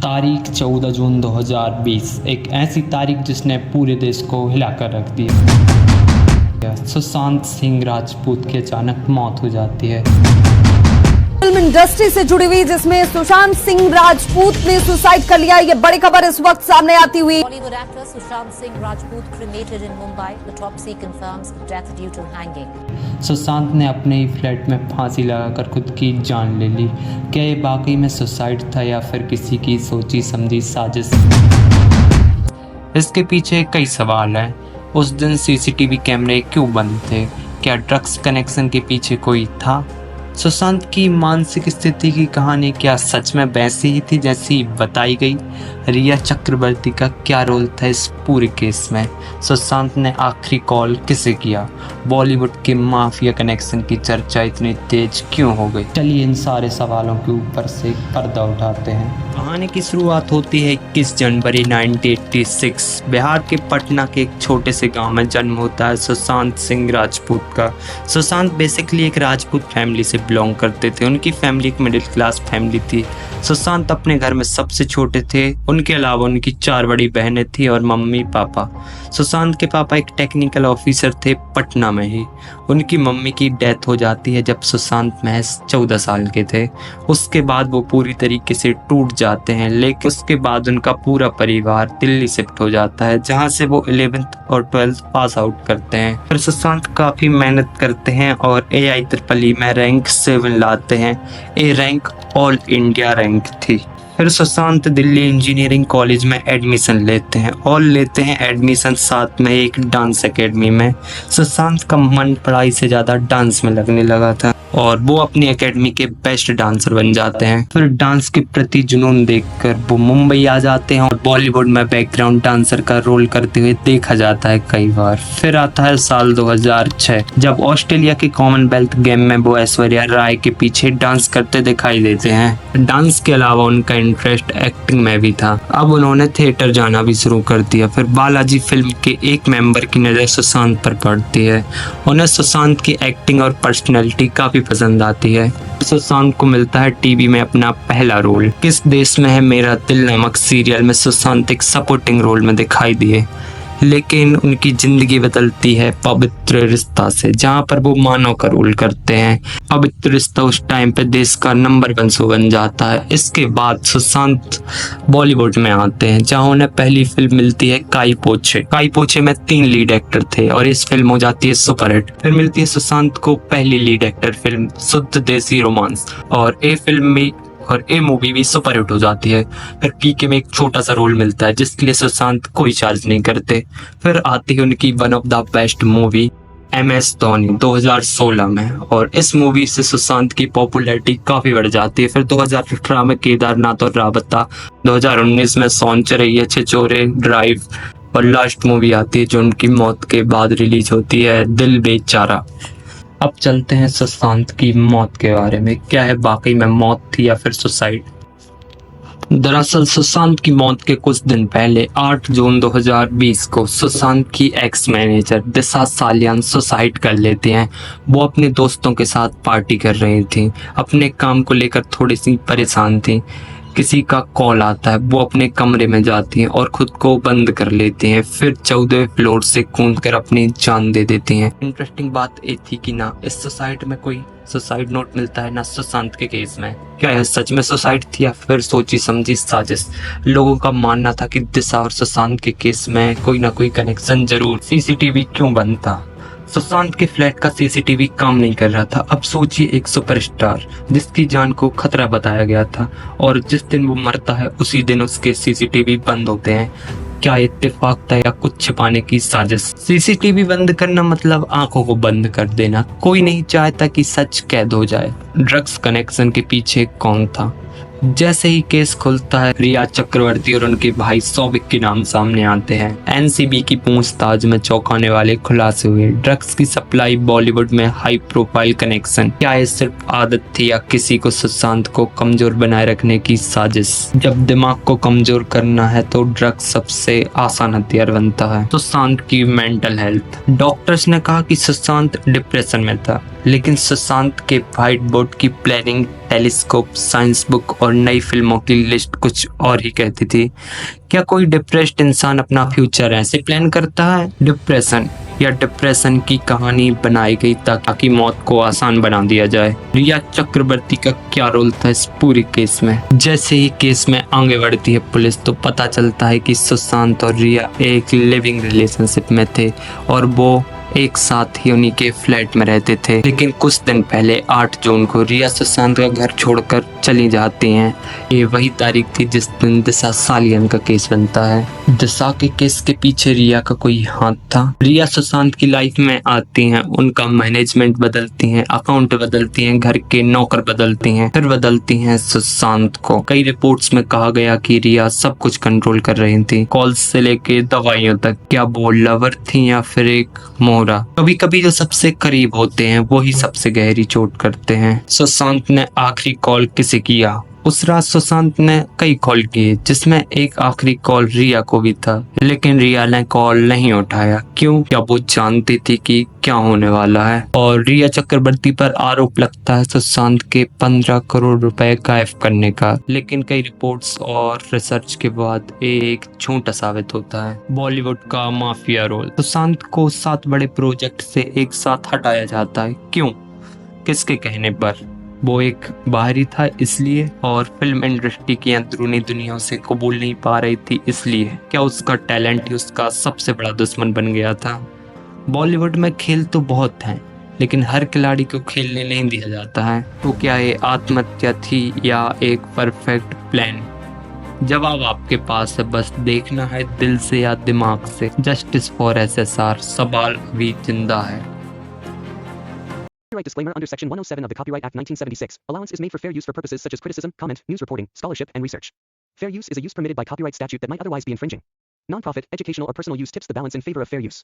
तारीख 14 जून 2020 एक ऐसी तारीख जिसने पूरे देश को हिलाकर रख दिया। सुशांत सिंह राजपूत की अचानक मौत हो जाती है। फिल्म इंडस्ट्री से जुड़ी हुई जिसमें सुशांत सिंह राजपूत ने सुसाइड कर लिया, ये बड़ी खबर इस वक्त सामने आती हुई। Bollywood actor Sushant Singh Rajput cremated in Mumbai. The autopsy confirms death due to hanging. Sushant ने अपने ही फ्लैट में फांसी लगाकर खुद की जान ले ली। क्या ये वाकई में सुसाइड था या फिर किसी की सोची समझी साजिश? इसके पीछे कई सवाल हैं। उस दिन सीसीटीवी कैमरे क्यों बंद थे? क्या ड्रग्स कनेक्शन के पीछे कोई था? सुशांत की मानसिक स्थिति की कहानी क्या सच में वैसी ही थी जैसी बताई गई? रिया चक्रवर्ती का क्या रोल था इस पूरे केस में? सुशांत ने आखिरी कॉल किसे किया? बॉलीवुड के माफिया कनेक्शन की चर्चा इतनी तेज क्यों हो गई? चलिए इन सारे सवालों के ऊपर से पर्दा उठाते हैं। कहानी की शुरुआत होती है 21 जनवरी 1986। बिहार के पटना के एक छोटे से गांव में जन्म होता है सुशांत सिंह राजपूत का। सुशांत बेसिकली एक राजपूत फैमिली से बिलोंग करते थे। उनकी फैमिली एक मिडिल क्लास फैमिली थी। सुशांत अपने घर में सबसे छोटे थे। उनके अलावा उनकी 4 बड़ी बहनें थी और मम्मी पापा। सुशांत के पापा एक टेक्निकल ऑफिसर थे पटना में ही। उनकी मम्मी की डेथ हो जाती है जब सुशांत महज 14 साल के थे। उसके बाद वो पूरी तरीके से टूट जाते हैं, लेकिन उसके बाद उनका पूरा परिवार दिल्ली शिफ्ट हो जाता है, जहां से वो 11th और 12th पास आउट करते हैं। फिर सुशांत काफी मेहनत करते हैं और AIEEE में रैंक 7 लाते हैं। A rank all India rank थी। फिर सुशांत दिल्ली इंजीनियरिंग कॉलेज में एडमिशन लेते हैं और लेते हैं एडमिशन साथ में एक डांस एकेडमी में। सुशांत का मन पढ़ाई से ज़्यादा डांस में लगने लगा था और वो अपनी एकेडमी के बेस्ट डांसर बन जाते हैं। फिर डांस के प्रति जुनून देखकर वो मुंबई आ जाते हैं और बॉलीवुड में बैकग्राउंड डांसर का रोल करते हुए देखा जाता है कई बार। फिर आता है साल 2006 जब ऑस्ट्रेलिया के कॉमनवेल्थ गेम में वो ऐश्वर्या राय के पीछे डांस करते दिखाई देते हैं। डांस के अलावा उनका इंटरेस्ट एक्टिंग में भी था। अब उन्होंने थिएटर जाना भी शुरू कर दिया। फिर बालाजी फिल्म के एक मेंबर की नज़र सुशांत पर पड़ती है। उन्हें सुशांत की एक्टिंग और पर्सनैलिटी काफी पसंद आती है। सुशांत को मिलता है टीवी में अपना पहला रोल। किस देश में है मेरा दिल नामक सीरियल में सुशांत एक सपोर्टिंग रोल में दिखाई दिए, लेकिन उनकी जिंदगी बदलती है पवित्र रिश्ता से, जहां पर वो मानव का रोल करते हैं। पवित्र रिश्ता उस टाइम पे देश का नंबर 1 शो बन जाता है। इसके बाद सुशांत बॉलीवुड में आते हैं, जहां उन्हें पहली फिल्म मिलती है काई पोछे। काई पोछे में 3 लीड एक्टर थे और इस फिल्म हो जाती है सुपरहिट। फिर मिलती है सुशांत को पहली लीड एक्टर फिल्म शुद्ध देसी रोमांस और ए फिल्म में और ये मूवी भी सुपर हिट हो जाती है। फिर पीके में एक छोटा सा रोल मिलता है जिसके लिए सुशांत कोई चार्ज नहीं करते। फिर आती है उनकी one of the best movie MS Dhoni 2016 में और इस मूवी से सुशांत की पॉपुलैरिटी काफी बढ़ जाती है। फिर 2018 में केदारनाथ और राबता, 2019 में सोन चरैया छिछोरे ड्राइव और लास्ट मूवी आती है जो उनकी मौत के बाद रिलीज होती है, दिल बेचारा। अब चलते हैं सुशांत की मौत के बारे में। क्या है वाकई में मौत थी या फिर सुसाइड? दरअसल सुशांत की मौत के कुछ दिन पहले 8 जून 2020 को सुशांत की एक्स मैनेजर दिशा सालियान सुसाइड कर लेते हैं। वो अपने दोस्तों के साथ पार्टी कर रही थी, अपने काम को लेकर थोड़ी सी परेशान थी। किसी का कॉल आता है, वो अपने कमरे में जाती हैं और खुद को बंद कर लेती हैं। फिर 14वें फ्लोर से कूदकर अपनी जान दे देती हैं। इंटरेस्टिंग बात ये थी कि ना इस सुसाइड में कोई सुसाइड नोट मिलता है ना सुशांत के केस में। क्या यह सच में सुसाइड थी या फिर सोची समझी साजिश? लोगों का मानना था कि दिशा और सुशांत के केस में कोई ना कोई कनेक्शन जरूर। सीसीटीवी क्यों बंद था? सुशांत के फ्लैट का सीसीटीवी काम नहीं कर रहा था। अब सोचिए एक सुपरस्टार जिसकी जान को खतरा बताया गया था और जिस दिन वो मरता है उसी दिन उसके सीसीटीवी बंद होते हैं। क्या इत्तेफाक था या कुछ छिपाने की साजिश? सीसीटीवी बंद करना मतलब आंखों को बंद कर देना। कोई नहीं चाहता कि सच कैद हो जाए। ड्रग्स कनेक्शन के पीछे कौन था? जैसे ही केस खुलता है, रिया चक्रवर्ती और उनके भाई सौविक के नाम सामने आते हैं। NCB की पूछताछ में चौंकाने वाले खुलासे हुए। ड्रग्स की सप्लाई, बॉलीवुड में हाई प्रोफाइल कनेक्शन। क्या ये सिर्फ आदत थी या किसी को सुशांत को कमजोर बनाए रखने की साजिश? जब दिमाग को कमजोर करना है तो ड्रग्स सबसे आसान हथियार बनता है। सुशांत की मेंटल हेल्थ। डॉक्टर्स ने कहा कि सुशांत डिप्रेशन में था, लेकिन सुशांत के व्हाइट बोर्ड की प्लानिंग टेलीस्कोप, साइंस बुक और नई फिल्मों की लिस्ट कुछ और ही कहती थी। क्या कोई डिप्रेस्ड इंसान अपना फ्यूचर ऐसे प्लान करता है? डिप्रेशन या डिप्रेशन की कहानी बनाई गई ताकि मौत को आसान बना दिया जाए। रिया चक्रवर्ती का क्या रोल था इस पूरी केस में? जैसे ही केस में आगे बढ़ती है पुलिस तो पता चलता है कि सुशांत और रिया एक लिविंग रिलेशनशिप में थे और वो एक साथ ही उन्हीं के फ्लैट में रहते थे। लेकिन कुछ दिन पहले 8 जून को रिया सुशांत का घर छोड़कर चली जाती हैं। ये वही तारीख थी जिस दिन दिशा सालियन का केस बनता है। दिशा के केस के पीछे रिया का कोई हाथ था। रिया सुशांत की लाइफ में आती हैं, उनका मैनेजमेंट बदलती हैं, अकाउंट बदलती हैं, घर के नौकर बदलती हैं, फिर बदलती हैं सुशांत को। कई रिपोर्ट्स में कहा गया कि रिया सब कुछ कंट्रोल कर रही थी, कॉल से लेके दवाइयों तक। क्या वो लवर थी या फिर एक मोहरा? कभी कभी जो सबसे करीब होते हैं वो ही सबसे गहरी चोट करते हैं। सुशांत ने आखिरी कॉल किसे किया? उस रात सुशांत ने कई कॉल किए जिसमें एक आखिरी कॉल रिया को भी था, लेकिन रिया ने कॉल नहीं उठाया। क्यों? क्या वो जानती थी कि क्या होने वाला है? और रिया चक्रवर्ती पर आरोप लगता है सुशांत के 15 करोड़ रुपए गायब करने का, लेकिन कई रिपोर्ट्स और रिसर्च के बाद एक झूठा साबित होता है। बॉलीवुड का माफिया रोल। सुशांत को 7 बड़े प्रोजेक्ट से एक साथ हटाया जाता है। क्यों? किसके कहने पर? वो एक बाहरी था इसलिए, और फिल्म इंडस्ट्री की अंदरूनी दुनिया उसे कबूल नहीं पा रही थी इसलिए। क्या उसका टैलेंट ही उसका सबसे बड़ा दुश्मन बन गया था? बॉलीवुड में खेल तो बहुत हैं, लेकिन हर खिलाड़ी को खेलने नहीं दिया जाता है। तो क्या ये आत्महत्या थी या एक परफेक्ट प्लान? जवाब आपके पास है, बस देखना है दिल से या दिमाग से। जस्टिस फॉर SSR, सवाल अभी जिंदा है। Copyright disclaimer under Section 107 of the Copyright Act 1976. Allowance is made for fair use for purposes such as criticism, comment, news reporting, scholarship, and research. Fair use is a use permitted by copyright statute that might otherwise be infringing. Non-profit, educational, or personal use tips the balance in favor of fair use.